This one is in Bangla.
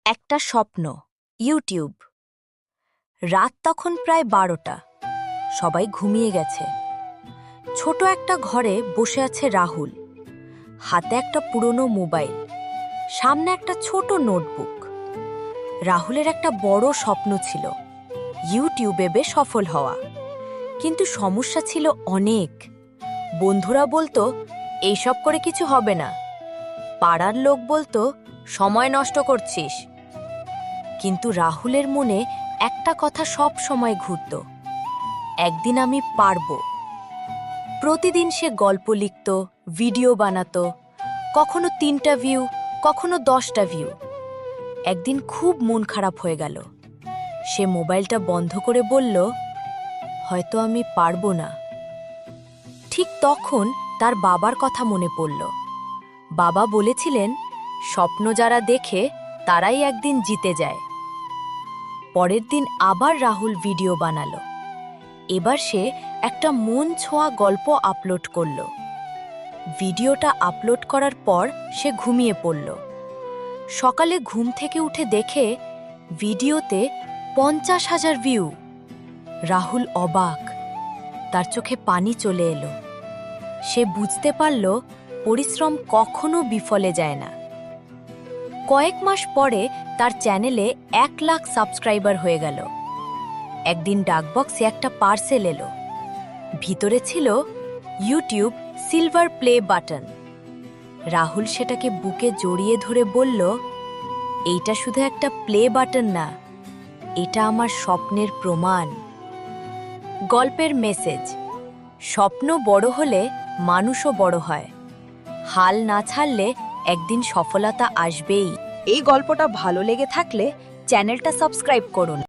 একটা স্বপ্ন ইউটিউব। রাত তখন প্রায় 12টা। সবাই ঘুমিয়ে গেছে। ছোট একটা ঘরে বসে আছে রাহুল। হাতে একটা পুরনো মোবাইল, সামনে একটা ছোট নোটবুক। রাহুলের একটা বড় স্বপ্ন ছিল, ইউটিউবে সফল হওয়া। কিন্তু সমস্যা ছিল অনেক। বন্ধুরা বলতো এইসব করে কিছু হবে না। পাড়ার লোক বলতো সময় নষ্ট করছিস। কিন্তু রাহুলের মনে একটা কথা সব সময় ঘুরত, একদিন আমি পারব। প্রতিদিন সে গল্প লিখত, ভিডিও বানাতো, কখনো 3টা ভিউ, কখনো 10টা ভিউ। একদিন খুব মন খারাপ হয়ে গেল। সে মোবাইলটা বন্ধ করে বলল, হয়তো আমি পারব না। ঠিক তখন তার বাবার কথা মনে পড়ল। বাবা বলেছিলেন, স্বপ্ন যারা দেখে তারাই একদিন জিতে যায়। পরের দিন আবার রাহুল ভিডিও বানালো। এবার সে একটা মন ছোঁয়া গল্প আপলোড করল। ভিডিওটা আপলোড করার পর সে ঘুমিয়ে পড়ল। সকালে ঘুম থেকে উঠে দেখে ভিডিওতে 50,000 ভিউ। রাহুল অবাক, তার চোখে পানি চলে এলো। সে বুঝতে পারল পরিশ্রম কখনো বিফলে যায় না। কয়েক মাস পরে তার চ্যানেলে 1 লাখ সাবস্ক্রাইবার হয়ে গেল। একদিন ডাকবক্সে একটা পার্সেল এলো। ভিতরে ছিল YouTube silver play button. Rahul সেটাকে বুকে জড়িয়ে ধরে বলল, এইটা শুধু একটা প্লে বাটন না, এটা আমার স্বপ্নের প্রমাণ। গল্পের মেসেজ: স্বপ্ন বড় হলে মানুষও বড় হয়। হাল না ছাড়লে একদিন সফলতা আসবেই। এই গল্পটা ভালো লেগে থাকলে চ্যানেলটা সাবস্ক্রাইব করুন।